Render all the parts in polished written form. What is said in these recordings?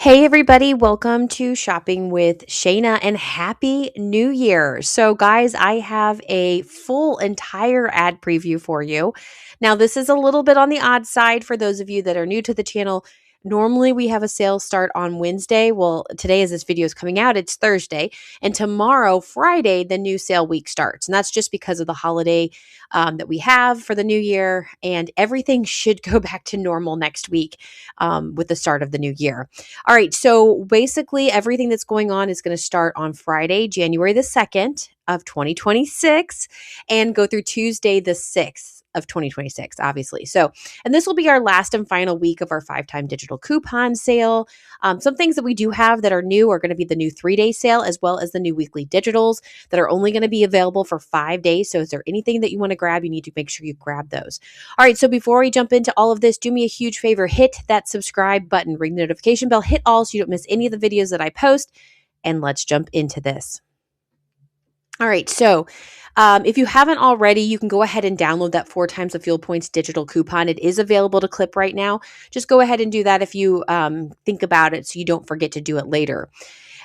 Hey, everybody, welcome to Shopping with Shana and Happy New Year. So, guys, I have a full entire ad preview for you. Now, this is a little bit on the odd side for those of you that are new to the channel. Normally, we have a sale start on Wednesday. Well, today, as this video is coming out, it's Thursday. And tomorrow, Friday, the new sale week starts. And that's just because of the holiday that we have for the new year. And everything should go back to normal next week with the start of the new year. All right, so basically everything that's going on is going to start on Friday, January the 2nd of 2026 and go through Tuesday the 6th of 2026, obviously. So, and this will be our last and final week of our 5-time digital coupon sale. Some things that we do have that are new are going to be the new 3-day sale, as well as the new weekly digitals that are only going to be available for 5 days. So is there anything that you want to grab? You need to make sure you grab those. All right, so before we jump into all of this, do me a huge favor, hit that subscribe button, ring the notification bell, hit all so you don't miss any of the videos that I post, and let's jump into this. All right, so if you haven't already, you can go ahead and download that 4 times the fuel points digital coupon. It is available to clip right now. Just go ahead and do that if you think about it so you don't forget to do it later.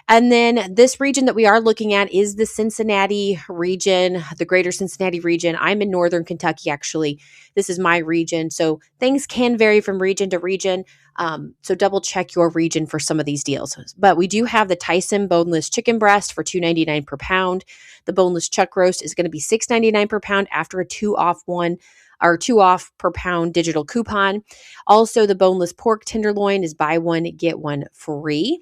And then this region that we are looking at is the Cincinnati region, the greater Cincinnati region. I'm in northern Kentucky, actually. This is my region. So things can vary from region to region. So double check your region for some of these deals. But we do have the Tyson boneless chicken breast for $2.99 per pound. The boneless chuck roast is going to be $6.99 per pound after a 2 off per pound digital coupon. Also, the boneless pork tenderloin is buy one, get one free.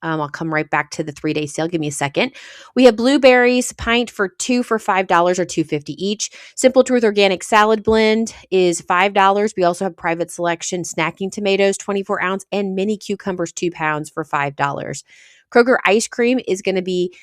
I'll come right back to the 3-day sale. Give me a second. We have blueberries, pint for $2 for $5 or $2.50 each. Simple Truth Organic Salad Blend is $5. We also have Private Selection Snacking Tomatoes, 24 ounce, and mini cucumbers, 2 pounds for $5. Kroger ice cream is going to be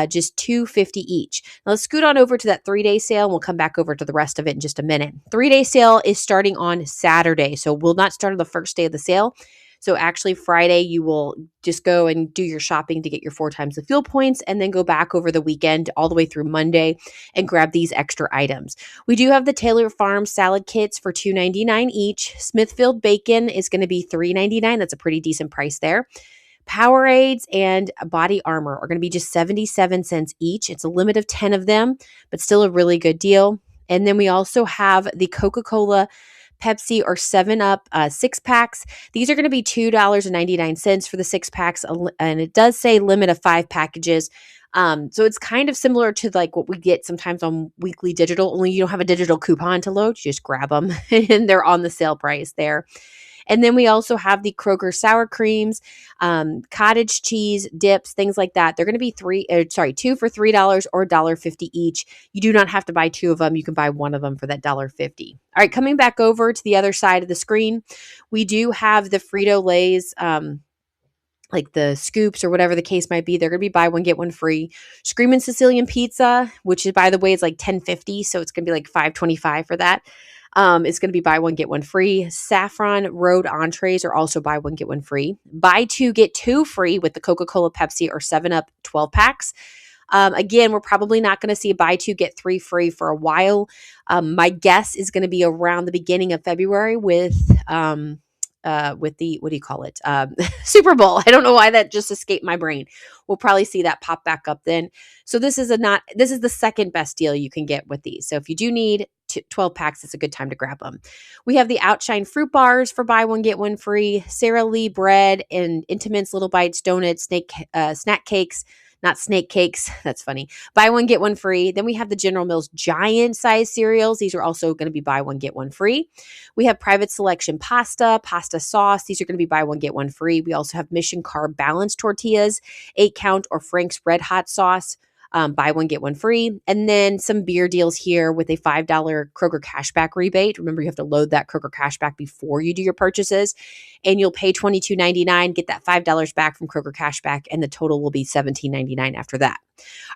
just $2.50 each. Now let's scoot on over to that 3-day sale, and we'll come back over to the rest of it in just a minute. 3-day sale is starting on Saturday, so we'll not start on the first day of the sale. So actually Friday, you will just go and do your shopping to get your 4 times the fuel points and then go back over the weekend all the way through Monday and grab these extra items. We do have the Taylor Farm salad kits for $2.99 each. Smithfield bacon is going to be $3.99. That's a pretty decent price there. Powerades and Body Armor are going to be just 77 cents each. It's a limit of 10 of them, but still a really good deal. And then we also have the Coca-Cola, Pepsi, or 7-Up 6-packs. These are going to be $2.99 for the 6-packs, and it does say limit of 5 packages. So it's kind of similar to like what we get sometimes on weekly digital, only you don't have a digital coupon to load. You just grab them and they're on the sale price there. And then we also have the Kroger sour creams, cottage cheese dips, things like that. They're going to be 2 for $3 or $1.50 each. You do not have to buy 2 of them. You can buy 1 of them for that $1.50. All right, coming back over to the other side of the screen, we do have the Frito-Lay's, like the scoops or whatever the case might be. They're going to be buy one, get one free. Screamin' Sicilian pizza, which is, by the way, is like $10.50. So it's going to be like $5.25 for that. It's going to be buy one, get one free. Saffron Road entrees are also buy one, get one free. Buy 2, get 2 free with the Coca-Cola, Pepsi, or 7-Up 12 packs. Again, we're probably not going to see a buy 2, get 3 free for a while. My guess is going to be around the beginning of February with the, what do you call it? Super Bowl. I don't know why that just escaped my brain. We'll probably see that pop back up then. So this is the second best deal you can get with these. So if you do need 12 packs, it's a good time to grab them. We have the Outshine fruit bars for buy one, get one free. Sara Lee bread and Intimates, Little Bites, donuts, snack cakes. Not snake cakes. That's funny. Buy one, get one free. Then we have the General Mills giant size cereals. These are also going to be buy one, get one free. We have Private Selection pasta sauce. These are going to be buy one, get one free. We also have Mission Carb Balanced tortillas, 8-count, or Frank's Red Hot sauce. Buy one, get one free. And then some beer deals here with a $5 Kroger cashback rebate. Remember, you have to load that Kroger cashback before you do your purchases. And you'll pay $22.99, get that $5 back from Kroger cashback, and the total will be $17.99 after that.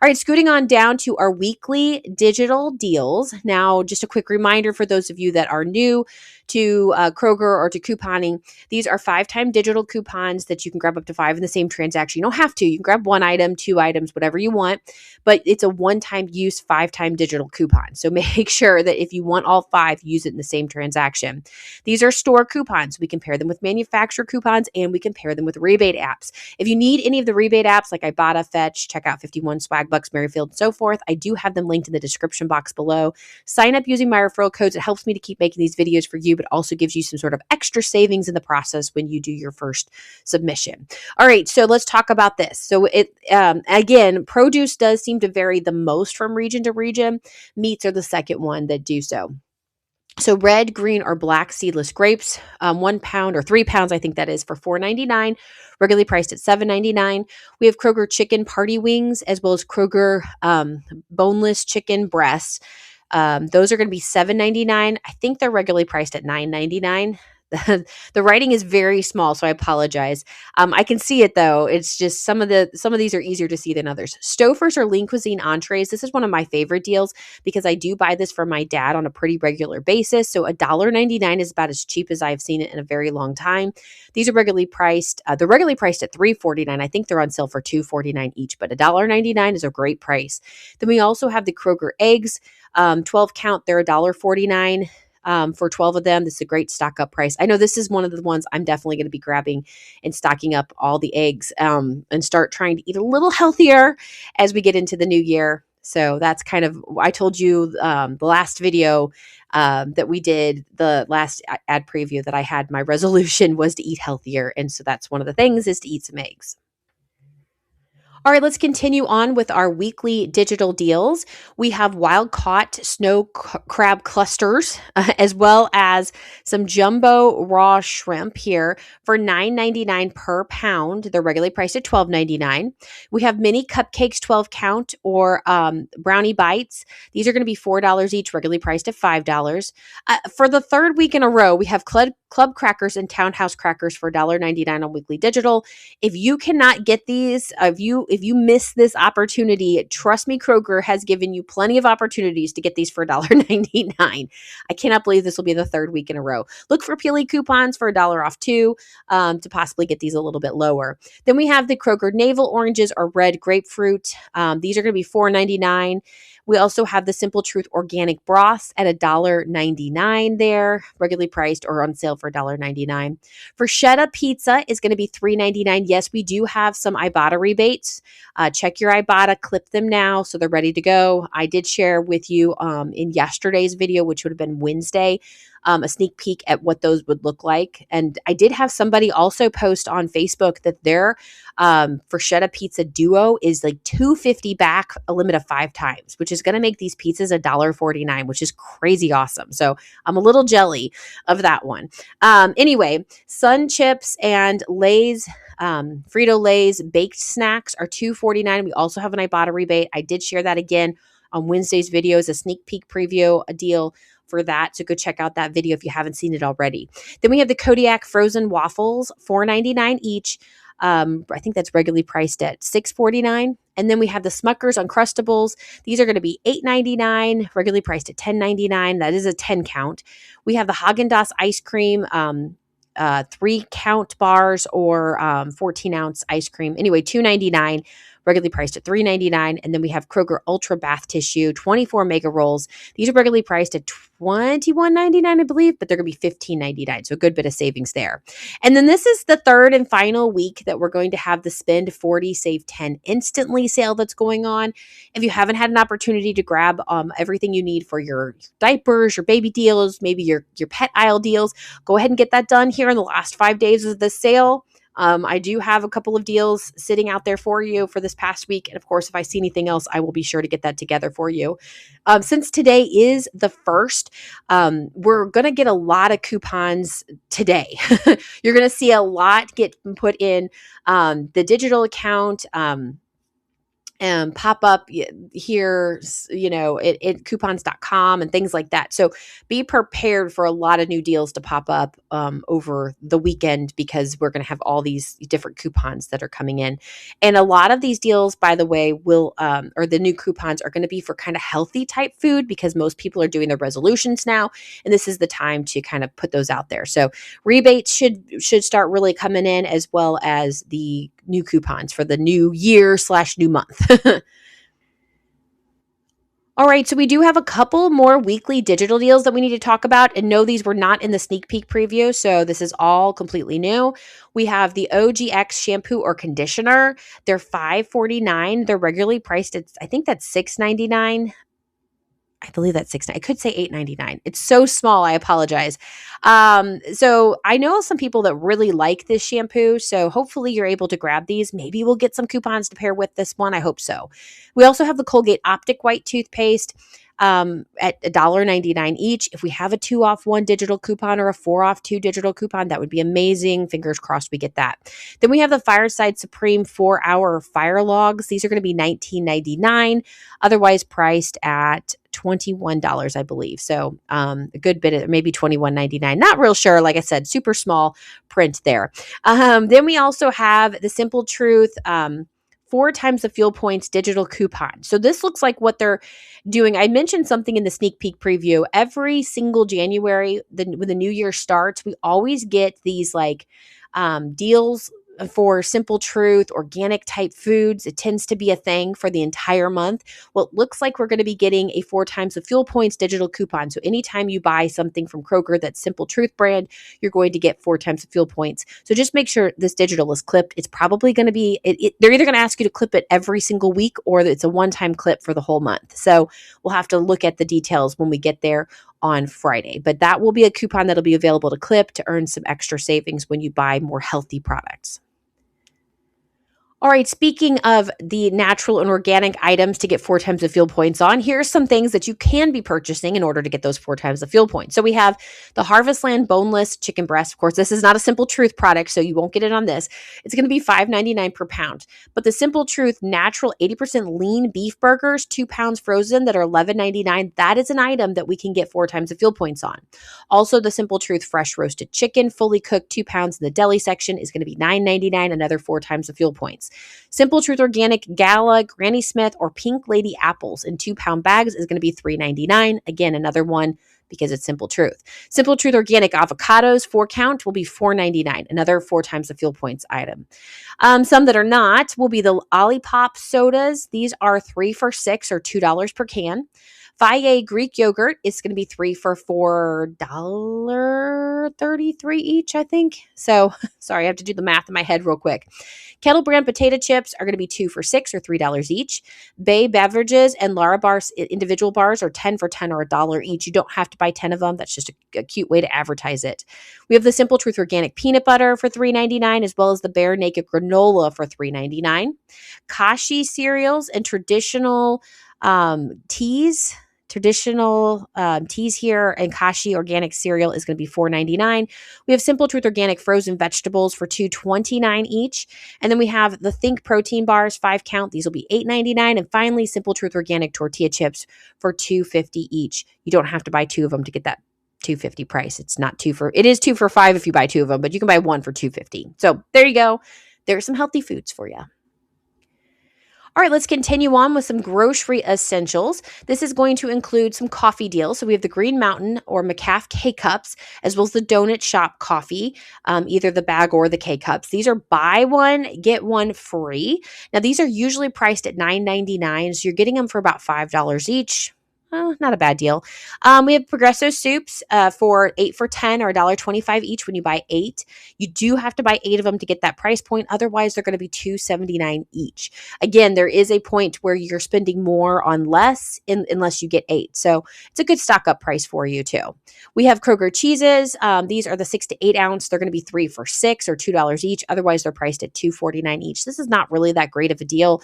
All right, scooting on down to our weekly digital deals. Now, just a quick reminder for those of you that are new to Kroger or to couponing, these are 5-time digital coupons that you can grab up to 5 in the same transaction. You don't have to. You can grab 1 item, 2 items, whatever you want, but it's a one-time use 5-time digital coupon. So make sure that if you want all 5, use it in the same transaction. These are store coupons. We compare them with manufacturer coupons and we compare them with rebate apps. If you need any of the rebate apps like Ibotta, Fetch, Checkout 51, Swagbucks, Merrifield, and so forth, I do have them linked in the description box below. Sign up using my referral codes. It helps me to keep making these videos for you, but also gives you some sort of extra savings in the process when you do your first submission. All right, so let's talk about this. So again, produce does seem to vary the most from region to region. Meats are the second one that do so. So red, green, or black seedless grapes, 1 pound or 3 pounds, I think that is, for $4.99, regularly priced at $7.99. We have Kroger chicken party wings as well as Kroger boneless chicken breasts. Those are going to be $7.99. I think they're regularly priced at $9.99. The writing is very small, so I apologize. I can see it though. It's just some of these are easier to see than others. Stouffer's or lean cuisine entrees. This is one of my favorite deals because I do buy this for my dad on a pretty regular basis. So $1.99 is about as cheap as I've seen it in a very long time. These are regularly priced. They're regularly priced at $3.49. I think they're on sale for $2.49 each, but $1.99 is a great price. Then we also have the Kroger eggs, 12 count. They're $1.49. For 12 of them. This is a great stock up price. I know this is one of the ones I'm definitely going to be grabbing and stocking up all the eggs and start trying to eat a little healthier as we get into the new year. So that's kind of, I told you the last video that we did, the last ad preview that I had, my resolution was to eat healthier. And so that's one of the things is to eat some eggs. All right, let's continue on with our weekly digital deals. We have wild caught snow crab clusters, as well as some jumbo raw shrimp here for $9.99 per pound. They're regularly priced at $12.99. We have mini cupcakes, 12 count, or brownie bites. These are going to be $4 each, regularly priced at $5. For the third week in a row, we have club crackers and townhouse crackers for $1.99 on weekly digital. If you cannot get these, if you miss this opportunity, trust me, Kroger has given you plenty of opportunities to get these for $1.99. I cannot believe this will be the third week in a row. Look for Peely coupons for $1 off too, to possibly get these a little bit lower. Then we have the Kroger navel oranges or red grapefruit. These are going to be $4.99. We also have the Simple Truth organic broths at $1.99 there, regularly priced or on sale for $1.99. Bruschetta pizza is going to be $3.99. Yes, we do have some Ibotta rebates. Check your Ibotta, clip them now so they're ready to go. I did share with you in yesterday's video, which would have been Wednesday, a sneak peek at what those would look like. And I did have somebody also post on Facebook that their bruschetta pizza duo is like $2.50 back, a limit of 5 times, which is going to make these pizzas $1.49, which is crazy awesome. So I'm a little jelly of that one. Anyway, Sun Chips and Lay's, Frito-Lay's baked snacks are $2.49. We also have an Ibotta rebate. I did share that again on Wednesday's video as a sneak peek preview, a deal for that. So go check out that video if you haven't seen it already. Then we have the Kodiak frozen waffles, $4.99 each. I think that's regularly priced at $6.49. And then we have the Smucker's Uncrustables. These are going to be $8.99, regularly priced at $10.99. That is a 10 count. We have the Haagen-Dazs ice cream, 3 count bars or 14-ounce ice cream. Anyway, $2.99, regularly priced at $3.99. And then we have Kroger Ultra Bath Tissue, 24 mega rolls. These are regularly priced at $21.99, I believe, but they're going to be $15.99. So a good bit of savings there. And then this is the third and final week that we're going to have the Spend 40, Save 10 instantly sale that's going on. If you haven't had an opportunity to grab everything you need for your diapers, your baby deals, maybe your pet aisle deals, go ahead and get that done here in the last 5 days of the sale. I do have a couple of deals sitting out there for you for this past week. And of course, if I see anything else, I will be sure to get that together for you. Since today is the first, we're going to get a lot of coupons today. You're going to see a lot get put in the digital account. pop up here, at coupons.com and things like that. So be prepared for a lot of new deals to pop up over the weekend, because we're going to have all these different coupons that are coming in. And a lot of these deals, by the way, or the new coupons are going to be for kind of healthy type food, because most people are doing their resolutions now. And this is the time to kind of put those out there. So rebates should start really coming in, as well as the new coupons for the new year/new month. All right, so we do have a couple more weekly digital deals that we need to talk about. And no, these were not in the sneak peek preview, so this is all completely new. We have the OGX shampoo or conditioner. They're $5.49. They're regularly priced at, I think that's $6.99. I believe that's $6.99. I could say $8.99. It's so small. I apologize. So I know some people that really like this shampoo. So hopefully you're able to grab these. Maybe we'll get some coupons to pair with this one. I hope so. We also have the Colgate Optic White toothpaste at $1.99 each. If we have a 2 off 1 digital coupon or a 4 off 2 digital coupon, that would be amazing. Fingers crossed we get that. Then we have the Fireside Supreme 4-hour fire logs. These are going to be $19.99, otherwise priced at $21, I believe. So a good bit of maybe $21.99. Not real sure. Like I said, super small print there. Then we also have the Simple Truth 4 times the fuel points digital coupon. So this looks like what they're doing. I mentioned something in the sneak peek preview. Every single January, when the new year starts, we always get these deals for Simple Truth, organic type foods. It tends to be a thing for the entire month. Well, it looks like we're going to be getting a 4 times the fuel points digital coupon. So anytime you buy something from Kroger that's Simple Truth brand, you're going to get 4 times the fuel points. So just make sure this digital is clipped. It's probably going to be, they're either going to ask you to clip it every single week, or it's a one-time clip for the whole month. So we'll have to look at the details when we get there on Friday. But that will be a coupon that'll be available to clip to earn some extra savings when you buy more healthy products. All right, speaking of the natural and organic items to get 4 times the fuel points on, here are some things that you can be purchasing in order to get those 4 times the fuel points. So we have the Harvest Land boneless chicken breast. Of course, this is not a Simple Truth product, so you won't get it on this. It's going to be $5.99 per pound. But the Simple Truth natural 80% lean beef burgers, 2 pounds frozen, that are $11.99, that is an item that we can get 4 times the fuel points on. Also, the Simple Truth fresh roasted chicken, fully cooked, 2 pounds in the deli section, is going to be $9.99, another 4 times the fuel points. Simple Truth Organic Gala, Granny Smith, or Pink Lady apples in 2-pound bags is going to be $3.99. Again, another one because it's Simple Truth. Simple Truth Organic avocados, 4 count, will be $4.99. Another 4 times the fuel points item. Some that are not will be the Olipop sodas. These are 3 for $6 or $2 per can. Faye Greek yogurt is going to be 3 for $4.33 each, I think. So, sorry, I have to do the math in my head real quick. Kettle brand potato chips are going to be 2 for $6 or $3 each. Bay beverages and Lara bars, individual bars, are 10 for $10 or $1 each. You don't have to buy 10 of them. That's just a cute way to advertise it. We have the Simple Truth Organic peanut butter for $3.99, as well as the Bare Naked granola for $3.99. Kashi cereals and traditional teas. Teas here, and Kashi organic cereal is going to be $4.99. We have Simple Truth organic frozen vegetables for $2.29 each. And then we have the Think protein bars, 5 count. These will be $8.99. And finally, Simple Truth organic tortilla chips for $2.50 each. You don't have to buy 2 of them to get that $2.50 price. It is 2 for $5 if you buy 2 of them, but you can buy 1 for $2.50. So there you go. There's some healthy foods for you. All right, let's continue on with some grocery essentials. This is going to include some coffee deals. So we have the Green Mountain or McCaff K-Cups, as well as the Donut Shop coffee, either the bag or the K-Cups. These are buy one, get one free. Now, these are usually priced at $9.99, so you're getting them for about $5 each. Not a bad deal. We have Progresso soups for 8 for $10 or $1.25 each when you buy 8. You do have to buy 8 of them to get that price point. Otherwise, they're going to be $2.79 each. Again, there is a point where you're spending more on less unless you get 8. So it's a good stock up price for you too. We have Kroger cheeses. These are the 6 to 8 ounce. They're going to be 3 for $6 or $2 each. Otherwise, they're priced at $2.49 each. This is not really that great of a deal.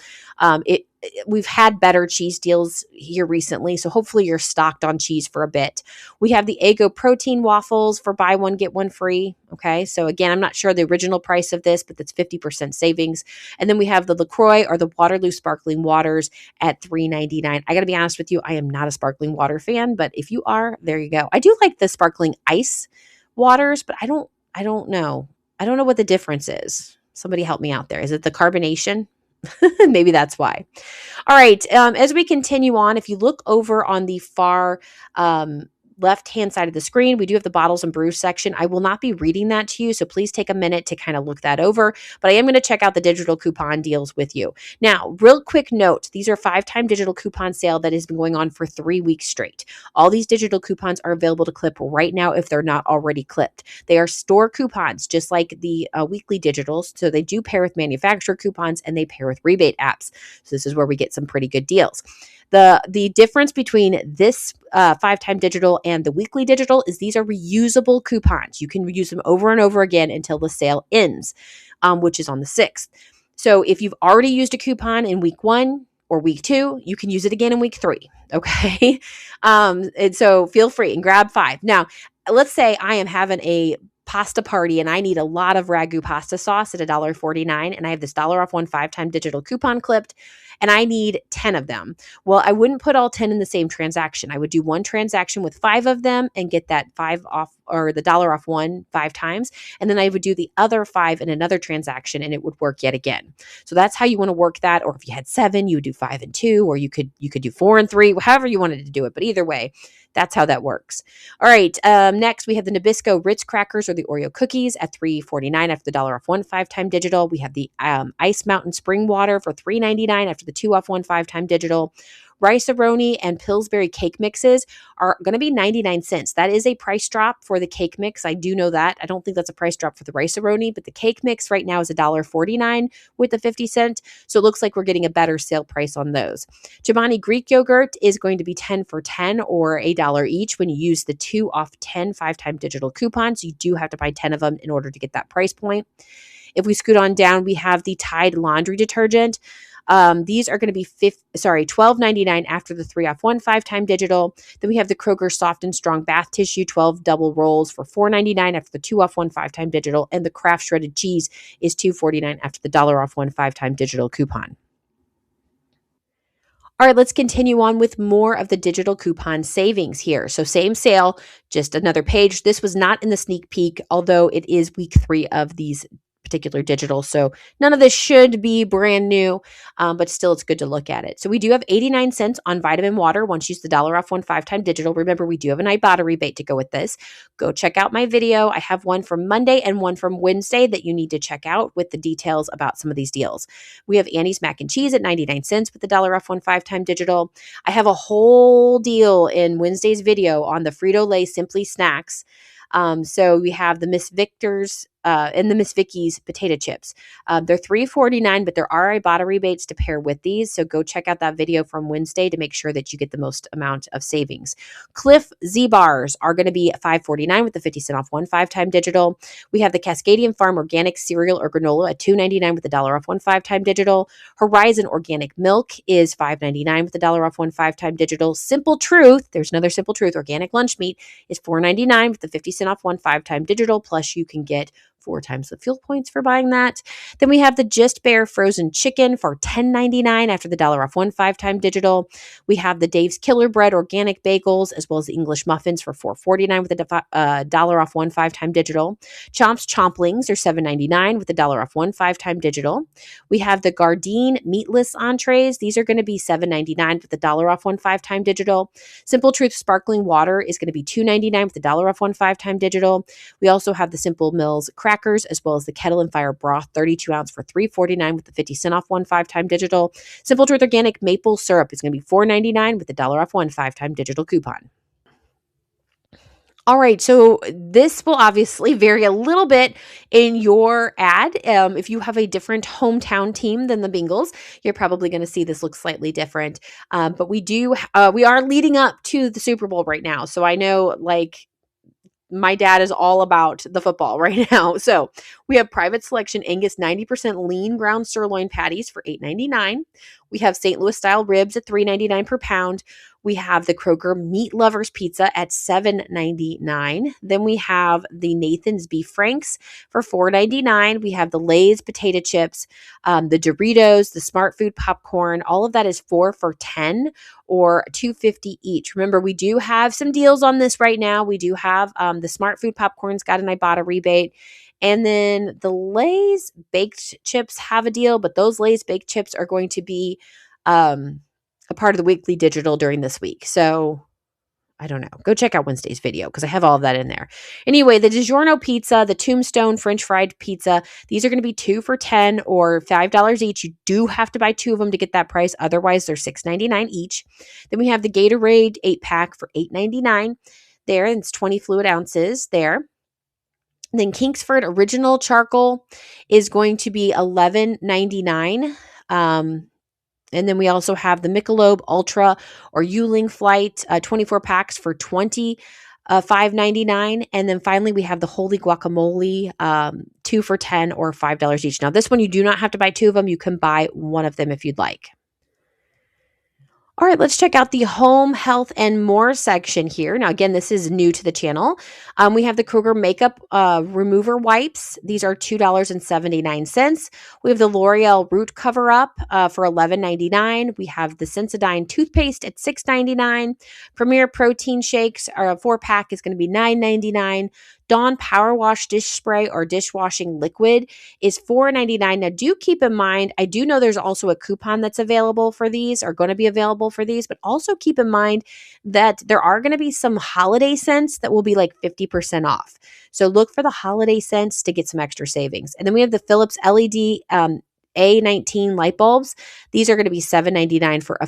we've had better cheese deals here recently, so hopefully you're stocked on cheese for a bit. We have the Eggo protein waffles for buy one get one free. Okay, so again, I'm not sure the original price of this, but that's 50% savings. And then we have the LaCroix or the Waterloo sparkling waters at $3.99. I got to be honest with you, I am not a sparkling water fan, but if you are, there you go. I do like the sparkling ice waters, but I don't know. I don't know what the difference is. Somebody help me out there. Is it the carbonation? Maybe that's why. All right. As we continue on, if you look over on the far left-hand side of the screen, we do have the bottles and brews section. I will not be reading that to you, so please take a minute to kind of look that over, but I am going to check out the digital coupon deals with you. Now, real quick note, these are 5-time digital coupon sale that has been going on for 3 weeks straight. All these digital coupons are available to clip right now if they're not already clipped. They are store coupons, just like the weekly digitals, so they do pair with manufacturer coupons and they pair with rebate apps. So this is where we get some pretty good deals. The difference between this 5-time digital and the weekly digital is these are reusable coupons. You can reuse them over and over again until the sale ends, which is on the 6th. So if you've already used a coupon in week 1 or week 2, you can use it again in week 3. Okay. And so feel free and grab 5. Now, let's say I am having a pasta party and I need a lot of ragu pasta sauce at $1.49, and I have this dollar off one 5-time digital coupon clipped, and I need 10 of them. Well, I wouldn't put all 10 in the same transaction. I would do one transaction with 5 of them and get that 5 off, or the dollar off one 5 times. And then I would do the other 5 in another transaction and it would work yet again. So that's how you want to work that. Or if you had 7, you would do 5 and 2, or you could do 4 and 3, however you wanted to do it. But either way, that's how that works. All right. Next, we have the Nabisco Ritz crackers or the Oreo cookies at $3.49 after the dollar off one 5-time digital. We have the Ice Mountain Spring Water for $3.99 after the 2 off one 5-time digital. Rice-A-Roni and Pillsbury cake mixes are going to be 99 cents. That is a price drop for the cake mix. I do know that. I don't think that's a price drop for the Rice-A-Roni, but the cake mix right now is $1.49 with the 50 cent. So it looks like we're getting a better sale price on those. Chobani Greek yogurt is going to be 10 for 10 or $1 each when you use the 2 off 10 5-time digital coupons. You do have to buy 10 of them in order to get that price point. If we scoot on down, we have the Tide laundry detergent. These are going to be $12.99 after the 3 off one 5-time digital. Then we have the Kroger soft and strong bath tissue, 12 double rolls for $4.99 after the 2 off one 5-time digital. And the Kraft shredded cheese is $2.49 after the dollar off one 5-time digital coupon. All right, let's continue on with more of the digital coupon savings here. So same sale, just another page. This was not in the sneak peek, although it is week 3 of these particular digital. So none of this should be brand new, but still it's good to look at it. So we do have 89 cents on vitamin water once you use the dollar off one 5-time digital. Remember, we do have an Ibotta rebate to go with this. Go check out my video. I have one from Monday and one from Wednesday that you need to check out with the details about some of these deals. We have Annie's mac and cheese at 99 cents with the dollar off one 5-time digital. I have a whole deal in Wednesday's video on the Frito-Lay Simply Snacks. So we have the Miss Victor's and the Miss Vicky's potato chips. They're $3.49, but there are Ibotta rebates to pair with these. So go check out that video from Wednesday to make sure that you get the most amount of savings. Cliff Z-Bars are going to be $5.49 with the 50 cent off one 5-time digital. We have the Cascadian Farm Organic Cereal or Granola at $2.99 with the dollar off one 5-time digital. Horizon Organic Milk is $5.99 with the dollar off one 5-time digital. Simple Truth, there's another Simple Truth Organic Lunch Meat is $4.99 with the 50 cent off one 5-time digital. Plus you can get 4 times the fuel points for buying that. Then we have the Just Bear frozen chicken for $10.99 after the dollar off one 5-time digital. We have the Dave's Killer Bread organic bagels as well as the English muffins for $4.49 with the dollar off one 5-time digital. Chomps Chomplings are $7.99 with the dollar off one 5-time digital. We have the Gardein meatless entrees. These are going to be $7.99 with the dollar off one 5-time digital. Simple Truth sparkling water is going to be $2.99 with the dollar off one 5-time digital. We also have the Simple Mills crackers as well as the Kettle and Fire broth 32 ounce for $3.49 with the 50 cent off one 5-time digital. Simple Truth organic maple syrup is going to be $4.99 with the dollar off one 5-time digital coupon. All right, so this will obviously vary a little bit in your ad. If you have a different hometown team than the Bengals, you're probably going to see this look slightly different. But we are leading up to the Super Bowl right now. So I know, like, my dad is all about the football right now. So we have Private Selection Angus 90% lean ground sirloin patties for $8.99. We have St. Louis style ribs at $3.99 per pound. We have the Kroger Meat Lovers Pizza at $7.99. Then we have the Nathan's Beef Franks for $4.99. We have the Lay's potato chips, the Doritos, the Smart Food popcorn. All of that is 4 for $10 or $2.50 each. Remember, we do have some deals on this right now. We do have the Smart Food popcorn's got an Ibotta rebate. And then the Lay's baked chips have a deal, but those Lay's baked chips are going to be a part of the weekly digital during this week. So I don't know. Go check out Wednesday's video because I have all of that in there. Anyway, the DiGiorno pizza, the Tombstone French fried pizza, these are going to be 2 for $10 or $5 each. You do have to buy 2 of them to get that price. Otherwise, they're $6.99 each. Then we have the Gatorade 8-pack for $8.99 there. And it's 20 fluid ounces there. Then Kingsford Original Charcoal is going to be $11.99. And then we also have the Michelob Ultra or Yuling Flight 24 packs for $5.99. And then finally, we have the Holy Guacamole 2 for $10 or $5 each. Now, this one, you do not have to buy 2 of them. You can buy 1 of them if you'd like. All right, let's check out the home, health, and more section here. Now, again, this is new to the channel. We have the Kroger makeup remover wipes. These are $2.79. We have the L'Oreal root cover up for $11.99. We have the Sensodyne toothpaste at $6.99. Premier protein shakes, a 4-pack is going to be $9.99. Dawn Power Wash dish spray or dishwashing liquid is $4.99. Now, do keep in mind, I do know there's also a coupon that's available for these or going to be available for these, but also keep in mind that there are going to be some holiday scents that will be like 50% off. So look for the holiday scents to get some extra savings. And then we have the Philips LED A19 light bulbs. These are going to be $7.99 for a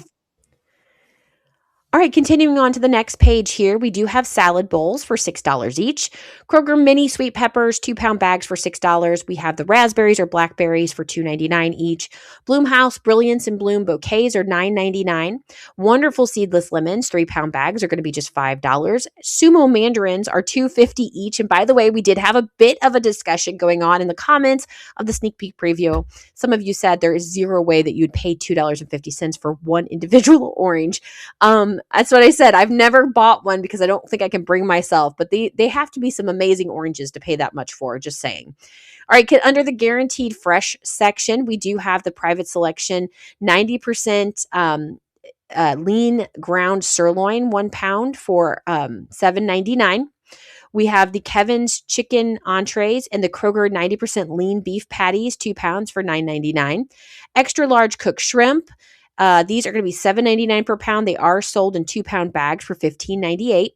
All right, continuing on to the next page here, we do have salad bowls for $6 each. Kroger mini sweet peppers, 2-pound bags for $6. We have the raspberries or blackberries for $2.99 each. Bloomhouse Brilliance and Bloom bouquets are $9.99. Wonderful seedless lemons, 3-pound bags are going to be just $5. Sumo mandarins are $2.50 each. And by the way, we did have a bit of a discussion going on in the comments of the sneak peek preview. Some of you said there is zero way that you'd pay $2.50 for one individual orange. That's what I said. I've never bought one because I don't think I can bring myself, but they have to be some amazing oranges to pay that much for, just saying. All right, under the guaranteed fresh section, we do have the Private Selection 90% lean ground sirloin, 1 pound for $7.99. We have the Kevin's chicken entrees and the Kroger 90% lean beef patties, 2 pounds for $9.99. Extra large cooked shrimp. These are going to be $7.99 per pound. They are sold in 2-pound bags for $15.98.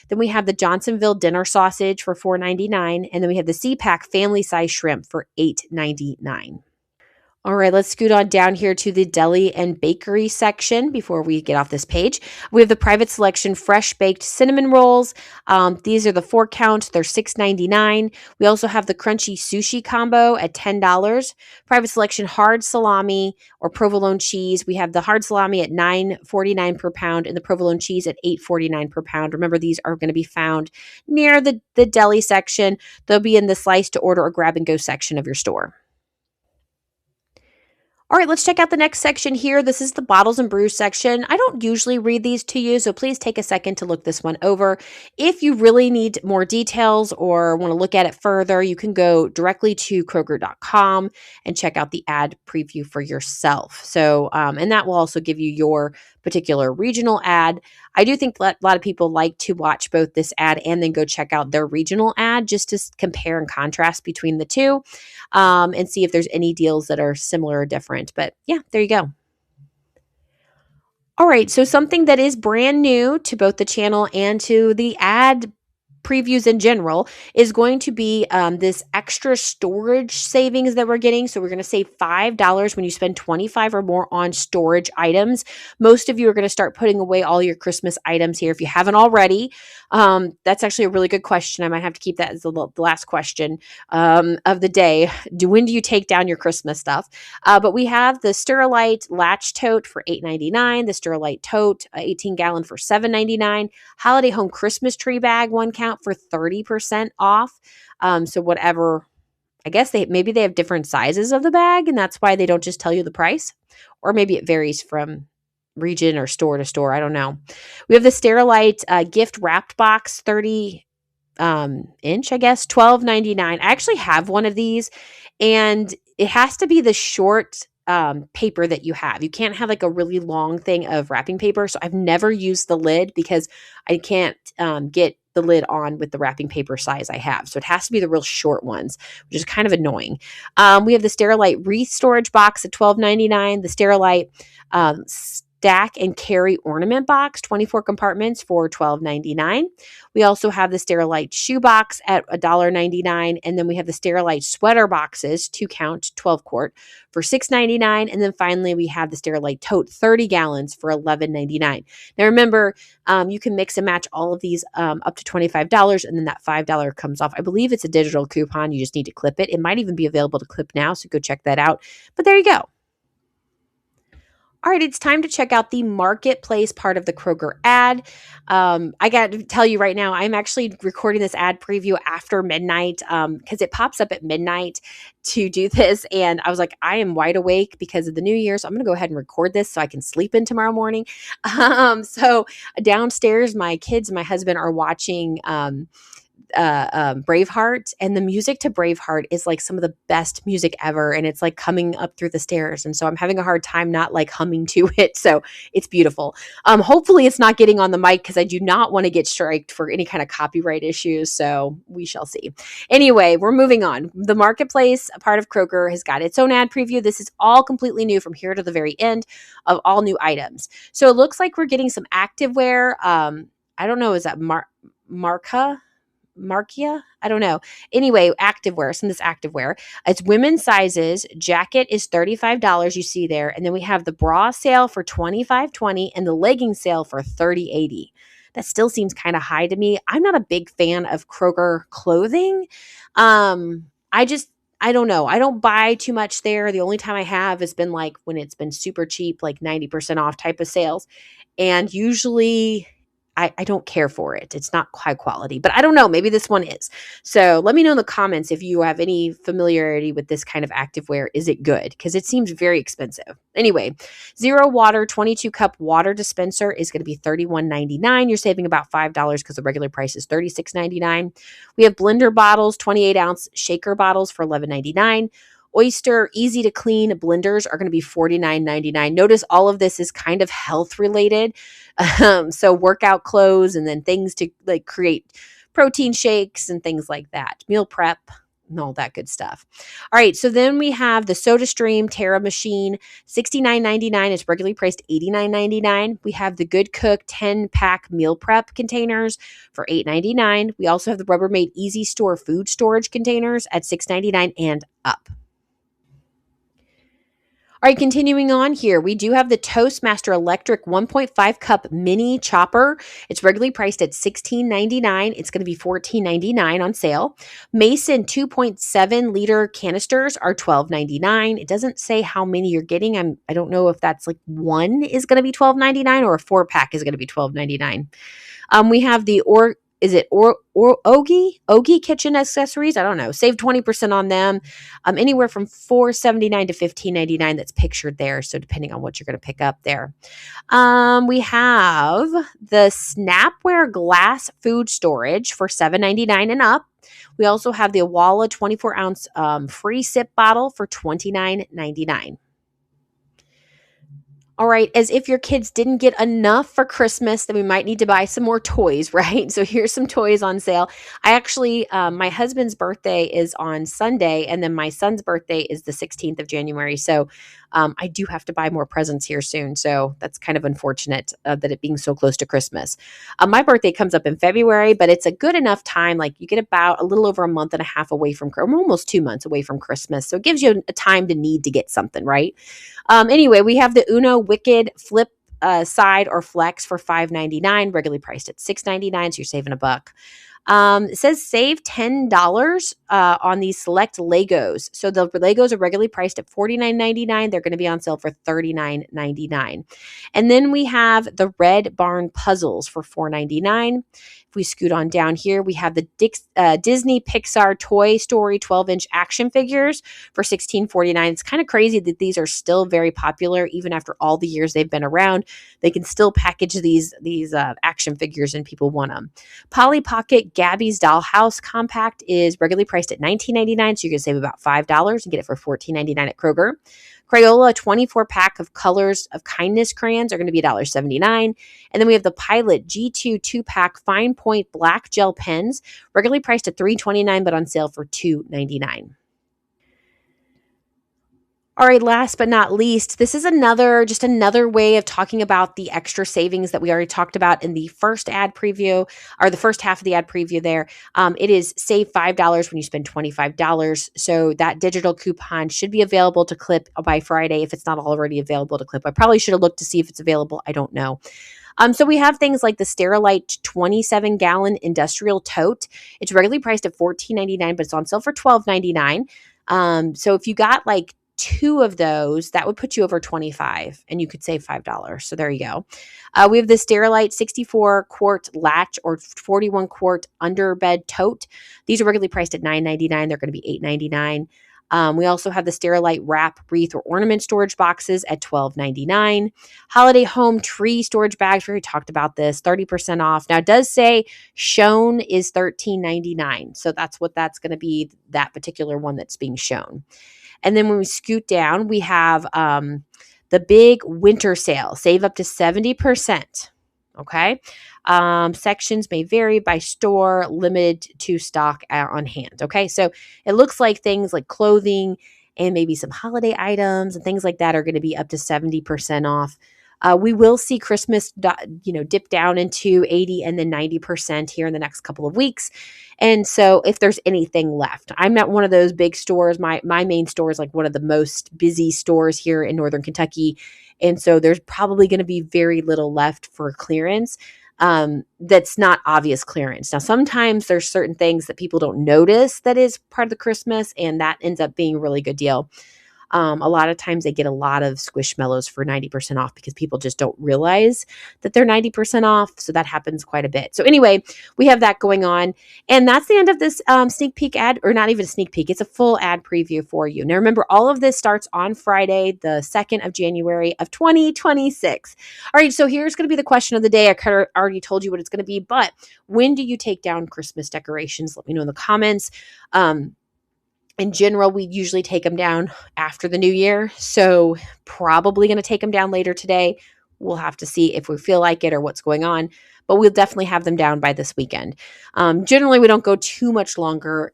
Then we have the Johnsonville dinner sausage for $4.99. And then we have the C-Pack family size shrimp for $8.99. All right, let's scoot on down here to the deli and bakery section before we get off this page. We have the Private Selection fresh baked cinnamon rolls. These are the 4-count. They're $6.99. We also have the crunchy sushi combo at $10. Private Selection hard salami or provolone cheese. We have the hard salami at $9.49 per pound and the provolone cheese at $8.49 per pound. Remember, these are going to be found near the deli section. They'll be in the slice to order or grab and go section of your store. All right, let's check out the next section here. This is the bottles and brews section. I don't usually read these to you, so please take a second to look this one over. If you really need more details or want to look at it further, you can go directly to Kroger.com and check out the ad preview for yourself. So, and that will also give you your particular regional ad. I do think a lot of people like to watch both this ad and then go check out their regional ad just to compare and contrast between the two and see if there's any deals that are similar or different. But yeah, there you go. All right, so something that is brand new to both the channel and to the ad previews in general is going to be this extra storage savings that we're getting. So we're going to save $5 when you spend $25 or more on storage items. Most of you are going to start putting away all your Christmas items here if you haven't already. That's actually a really good question. I might have to keep that as the last question of the day. When do you take down your Christmas stuff? But we have the Sterilite latch tote for $8.99, the Sterilite tote 18-gallon for $7.99, holiday home Christmas tree bag 1 count out for 30% off. So whatever, I guess maybe they have different sizes of the bag, and that's why they don't just tell you the price. Or maybe it varies from region or store to store. I don't know. We have the Sterilite gift wrapped box, 30 inch, I guess, $12.99. I actually have one of these, and it has to be the short paper that you have. You can't have like a really long thing of wrapping paper. So I've never used the lid because I can't get the lid on with the wrapping paper size I have. So it has to be the real short ones, which is kind of annoying. We have the Sterilite wreath storage box at $12.99. The Sterilite stack and carry ornament box, 24 compartments for $12.99. We also have the Sterilite shoe box at $1.99. And then we have the Sterilite sweater boxes, 2 count, 12 quart for $6.99. And then finally, we have the Sterilite tote, 30 gallons for $11.99. Now remember, you can mix and match all of these up to $25, and then that $5 comes off. I believe it's a digital coupon. You just need to clip it. It might even be available to clip now, so go check that out. But there you go. All right, it's time to check out the marketplace part of the Kroger ad. I got to tell you right now, I'm actually recording this ad preview after midnight because it pops up at midnight to do this. And I was like, I am wide awake because of the New Year. So I'm going to go ahead and record this so I can sleep in tomorrow morning. So downstairs, my kids and my husband are watching Braveheart, and the music to Braveheart is like some of the best music ever, and it's like coming up through the stairs, and so I'm having a hard time not like humming to it. So it's beautiful. Hopefully it's not getting on the mic because I do not want to get striked for any kind of copyright issues, so we shall see. Anyway, we're moving on. The marketplace, a part of Kroger, has got its own ad preview. This is all completely new from here to the very end of all new items. So it looks like we're getting some activewear. I don't know, is that Markia? I don't know. Anyway, activewear, some of this activewear. It's women's sizes. Jacket is $35 you see there. And then we have the bra sale for $25.20 and the legging sale for $30.80. That still seems kind of high to me. I'm not a big fan of Kroger clothing. I don't know. I don't buy too much there. The only time I have has been like when it's been super cheap, like 90% off type of sales. And usually I don't care for it. It's not high quality, but I don't know. Maybe this one is. So let me know in the comments if you have any familiarity with this kind of activewear. Is it good? Because it seems very expensive. Anyway, Zero Water 22 cup water dispenser is going to be $31.99. You're saving about $5 because the regular price is $36.99. We have blender bottles, 28 ounce shaker bottles for $11.99. Oyster easy to clean blenders are going to be $49.99. Notice all of this is kind of health related. So workout clothes and then things to like create protein shakes and things like that. Meal prep and all that good stuff. All right. So then we have the SodaStream Terra machine, $69.99. It's regularly priced $89.99. We have the Good Cook 10-pack meal prep containers for $8.99. We also have the Rubbermaid Easy Store food storage containers at $6.99 and up. All right, continuing on here, we do have the Toastmaster Electric 1.5 cup mini chopper. It's regularly priced at $16.99. It's going to be $14.99 on sale. Mason 2.7 liter canisters are $12.99. It doesn't say how many you're getting. I don't know if that's like one is going to be $12.99 or a 4-pack is going to be $12.99. We have the Ogi kitchen accessories? I don't know. Save 20% on them. Anywhere from $4.79 to $15.99 that's pictured there. So depending on what you're going to pick up there. We have the Snapware glass food storage for $7.99 and up. We also have the Awala 24 ounce free sip bottle for $29.99. All right, as if your kids didn't get enough for Christmas, then we might need to buy some more toys, right? So here's some toys on sale. I actually, my husband's birthday is on Sunday, and then my son's birthday is the 16th of January. So I do have to buy more presents here soon. So that's kind of unfortunate that it being so close to Christmas. My birthday comes up in February, but it's a good enough time. Like you get about a little over a month and a half away from, almost 2 months away from Christmas. So it gives you a time to need to get something, right? Anyway, we have the Uno Wicked Flip side or flex for $5.99, regularly priced at $6.99, so you're saving $1. It says save $10 on these select Legos. So the Legos are regularly priced at $49.99. They're going to be on sale for $39.99. And then we have the Red Barn puzzles for $4.99. If we scoot on down here, we have the Disney Pixar Toy Story 12-inch action figures for $16.49. It's kind of crazy that these are still very popular even after all the years they've been around. They can still package these action figures and people want them. Polly Pocket Gabby's Dollhouse Compact is regularly priced at $19.99, so you can save about $5 and get it for $14.99 at Kroger. Crayola 24-pack of Colors of Kindness crayons are going to be $1.79. And then we have the Pilot G2 2-pack fine point black gel pens, regularly priced at $3.29 but on sale for $2.99. All right, last but not least, this is another way of talking about the extra savings that we already talked about in the first ad preview, or the first half of the ad preview there. It is save $5 when you spend $25. So that digital coupon should be available to clip by Friday if it's not already available to clip. I probably should have looked to see if it's available. I don't know. So we have things like the Sterilite 27-gallon industrial tote. It's regularly priced at $14.99, but it's on sale for $12.99. So if you got like two of those, that would put you over 25 and you could save $5. So there you go. We have the Sterilite 64 quart latch or 41 quart underbed tote. These are regularly priced at $9.99. They're going to be $8.99. We also have the Sterilite wrap, wreath, or ornament storage boxes at $12.99. Holiday home tree storage bags, we already talked about this, 30% off. Now it does say shown is $13.99. So that's what that's going to be, that particular one that's being shown. And then when we scoot down, we have the big winter sale, save up to 70%. Okay. Sections may vary by store, limited to stock on hand. Okay. So it looks like things like clothing and maybe some holiday items and things like that are going to be up to 70% off. We will see Christmas, dip down into 80 and then 90% here in the next couple of weeks. And so if there's anything left, I'm not one of those big stores. My main store is like one of the most busy stores here in Northern Kentucky. And so there's probably going to be very little left for clearance. That's not obvious clearance. Now, sometimes there's certain things that people don't notice that is part of the Christmas, and that ends up being a really good deal. A lot of times they get a lot of Squishmallows for 90% off because people just don't realize that they're 90% off. So that happens quite a bit. So anyway, we have that going on. And that's the end of this sneak peek ad, or not even a sneak peek. It's a full ad preview for you. Now remember, all of this starts on Friday, the 2nd of January of 2026. All right, so here's going to be the question of the day. I kind of already told you what it's going to be, but when do you take down Christmas decorations? Let me know in the comments. In general, we usually take them down after the new year. So probably going to take them down later today. We'll have to see if we feel like it or what's going on, but we'll definitely have them down by this weekend. Generally, we don't go too much longer.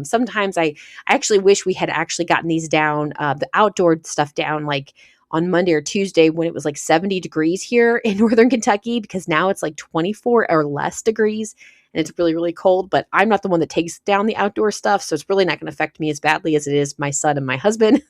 Sometimes I actually wish we had actually gotten these down, the outdoor stuff down like on Monday or Tuesday when it was like 70 degrees here in Northern Kentucky, because now it's like 24 or less degrees. And it's really, really cold, but I'm not the one that takes down the outdoor stuff. So it's really not going to affect me as badly as it is my son and my husband.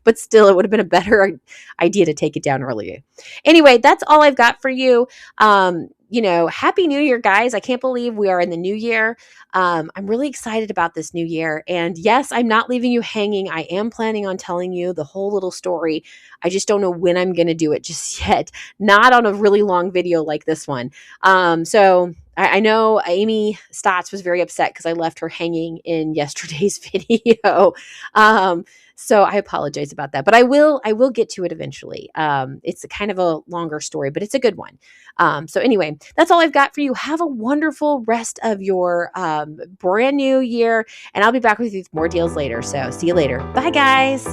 But still, it would have been a better idea to take it down earlier. Anyway, that's all I've got for you. Happy New Year, guys. I can't believe we are in the new year. I'm really excited about this new year. And yes, I'm not leaving you hanging. I am planning on telling you the whole little story. I just don't know when I'm going to do it just yet. Not on a really long video like this one. So I know Amy Stotts was very upset because I left her hanging in yesterday's video. So I apologize about that, but I will get to it eventually. It's a kind of a longer story, but it's a good one. So anyway, that's all I've got for you. Have a wonderful rest of your brand new year, and I'll be back with you with more deals later. So see you later. Bye, guys.